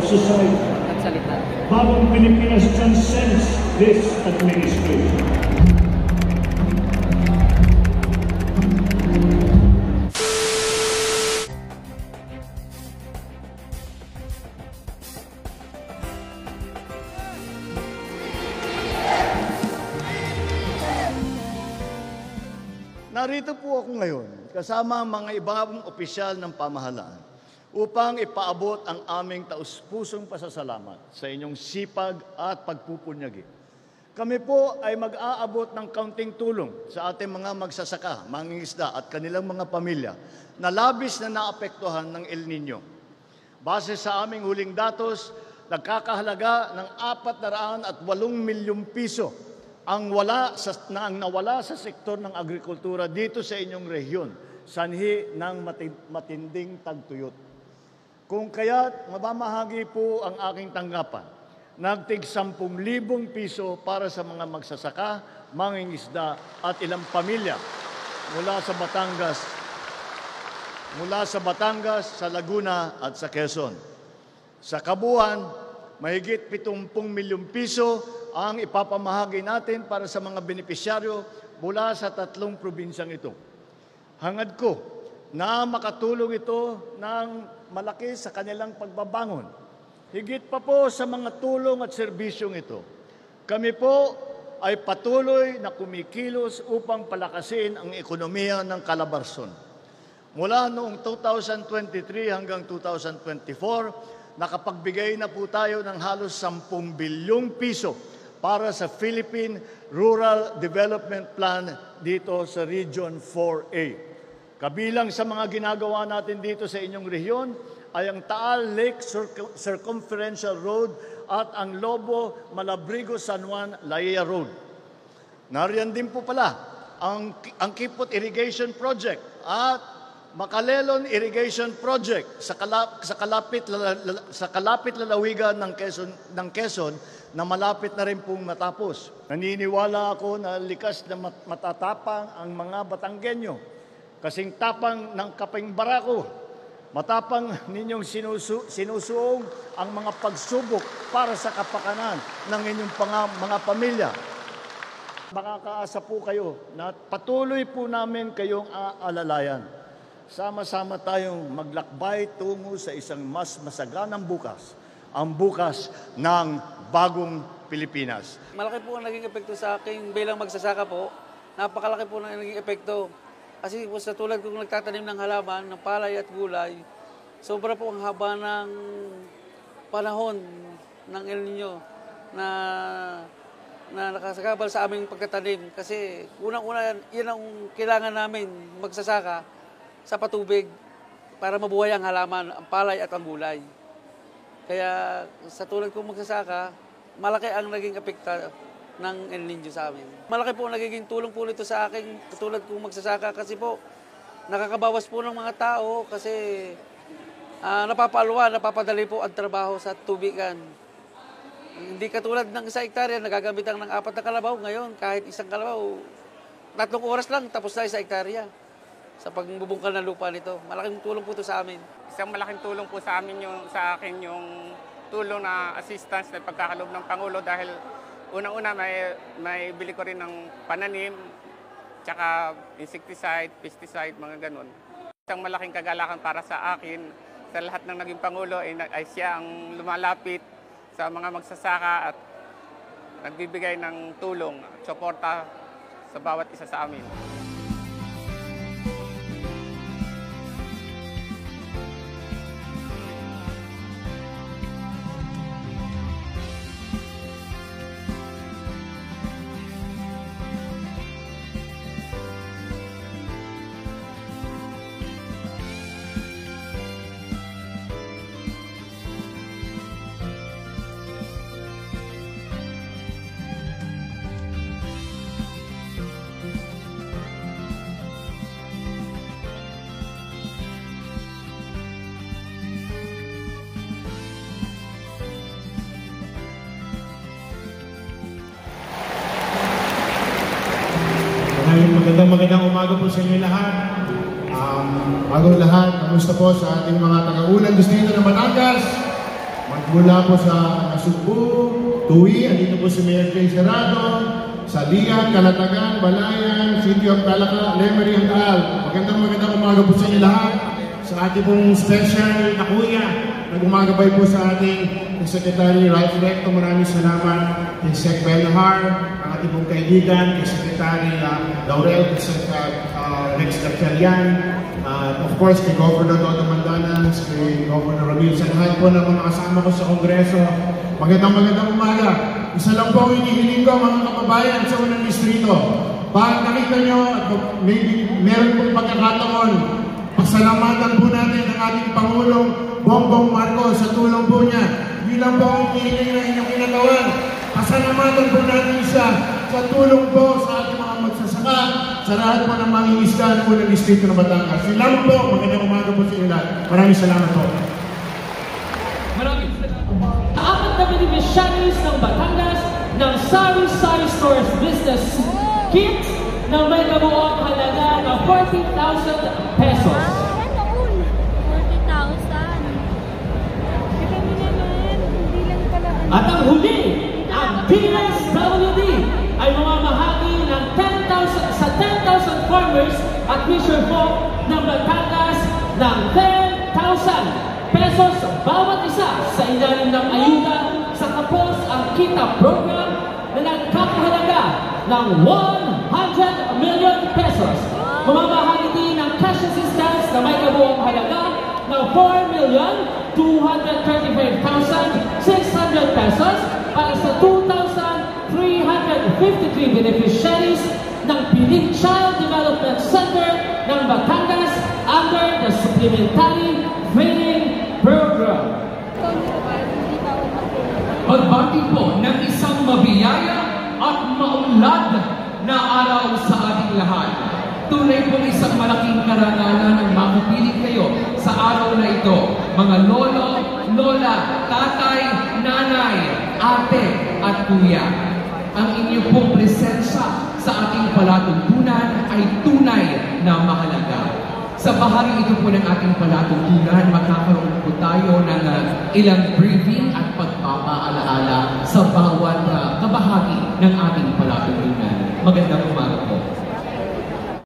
society. Bagong Pilipinas transcends this administration. Narito po ako ngayon kasama ang mga ibang opisyal ng pamahalaan upang ipaabot ang aming taus-pusong pasasalamat sa inyong sipag at pagpupunyagi. Kami po ay mag-aabot ng kaunting tulong sa ating mga magsasaka, mangingisda at kanilang mga pamilya na labis na naapektuhan ng El Nino. Base sa aming huling datos, nagkakahalaga ng 408 milyong piso ang nawala sa sektor ng agrikultura dito sa inyong rehiyon, sanhi ng matinding tagtuyot. Kung kaya't mabamahagi po ang aking tanggapan, nagtig 10,000 piso para sa mga magsasaka, mangingisda at ilang pamilya mula sa Batangas, sa Laguna at sa Quezon. Sa kabuuan, mahigit 70 milyong piso ang ipapamahagi natin para sa mga benepisyaryo mula sa 3 probinsyang ito. Hangad ko na makatulong ito ng malaki sa kanilang pagbabangon. Higit pa po sa mga tulong at serbisyong ito, kami po ay patuloy na kumikilos upang palakasin ang ekonomiya ng Calabarzon. Mula noong 2023 hanggang 2024, nakapagbigay na po tayo ng halos 10 bilyong piso para sa Philippine Rural Development Plan dito sa Region 4A. Kabilang sa mga ginagawa natin dito sa inyong rehiyon ay ang Taal Lake Circumferential Road at ang Lobo Malabrigo San Juan Laia Road. Nariyan din po pala ang Kipot Irrigation Project at Macalelon Irrigation Project sa kalapit lalawigan ng Quezon na malapit na rin pong matapos. Naniniwala ako na likas na matatapang ang mga Batanggenyo. Kasing tapang ng Kaping Barako, matapang ninyong sinusuong ang mga pagsubok para sa kapakanan ng inyong mga pamilya. Makakaasa po kayo na patuloy po namin kayong aalalayan. Sama-sama tayong maglakbay tungo sa isang mas masaganang bukas, ang bukas ng bagong Pilipinas. Malaki po ang naging epekto sa akin bilang magsasaka po. Napakalaki po ang naging epekto. Kasi po sa tulad kung nagtatanim ng halaman, ng palay at gulay, sobra po ang haba ng panahon ng El Nino na nakasagabal sa aming pagtatanim. Kasi unang-una, yan ang kailangan namin magsasaka sa patubig para mabuhay ang halaman, ang palay at ang gulay. Kaya sa tulad kong magsasaka, malaki ang naging epekto ng El Nino sa amin. Malaki po ang nagiging tulong po nito sa akin, katulad kong magsasaka kasi po nakakabawas po ng mga tao kasi napapadali po ang trabaho sa tubigan. Hindi katulad ng 1 hektarya, nagagamitan ng 4 na kalabaw. Ngayon, kahit 1 kalabaw, 3 oras lang, tapos na 1 hektarya sa pagbubungkal ng lupa nito. Malaking tulong po ito sa amin. Isang malaking tulong po sa amin sa akin yung tulong na assistance na pagkakaloob ng Pangulo dahil unang-una may bili ko rin ng pananim, tsaka insecticide, pesticide, mga ganun. Isang malaking kagalakan para sa akin sa lahat ng naging Pangulo ay siya ang lumalapit sa mga magsasaka at nagbibigay ng tulong at suporta sa bawat isa sa amin. Magandang umaga po sa inyo lahat. Bago lahat, kamusta po sa ating mga taga-ulan gusto dito ng Batangas, mula po sa Nasugbu, Tui, andito po si Mayor Jay Serrado, sa Lian, Calatagan, Balayan, City of Calaca, Lemery and Taal. Magandang umaga po sa inyo lahat. Sa ating pong special na kuya, nag-umagabay po sa ating Secretary Ralph Recto. Maraming salamat kay Sec. Belhar, ang ating pong kaibigan, kay Secretary Laurel, kay Rex Gatchalian, of course, kay Governor Dodo Mandanas, kay Governor Ramil, sa lahat po ng mga kasama ko sa Kongreso. Magandang umaga. Isa lang po ang hinihiling ko, mga kababayan sa unang distrito. Para nakita nyo, maybe meron pong pagkakataon, pasalamatan po natin ang ating Pangulong Bongbong Marcos sa tulong po niya. Hindi lang po ang hinihiling na inyong kinagawan. Pasalamatan po natin siya sa tulong po sa ating mga magsasaka, sa lahat po ng mga isda ng unang distrito ng Batangas. Yun lang po, magandang umaga po sa inyo lahat. Maraming salamat po. Maraming salamat. Apat na beneficiaries ng Batangas ng Sari Sari Stores Business Kit na may kabuoang halaga ng 40,000 pesos. At ang huli, ang PSWD ay mamamahagi ng 10,000 farmers at fisher folk ng Batangas ng 10,000 pesos bawat isa sa ilalim ng ayuda sa Kapos ang Kita program na nagkakahalaga ng 100 million pesos. Mamamahagi din ng cash assistance na may kabuong halaga ng 4,235,600 pesos para sa 2,353 beneficiaries ng Piling Child Development Center ng Batangas under the Supplementary Feeding Program. Pagbati po ng isang mabiyaya at maunlad na araw sa ating lahat. Tunay pong isang malaking karangalan ang makupiling kayo sa araw na ito. Mga lolo, lola, tatay, nanay, ate at kuya. Ang inyong pong presensya sa ating palatuntunan ay tunay na mahalaga. Sa bahagi ito po ng ating palatuntunan, magkakaroon po tayo ng ilang briefing at pagpapaalaala sa bawat kabahagi ng ating palatuntunan. Magandang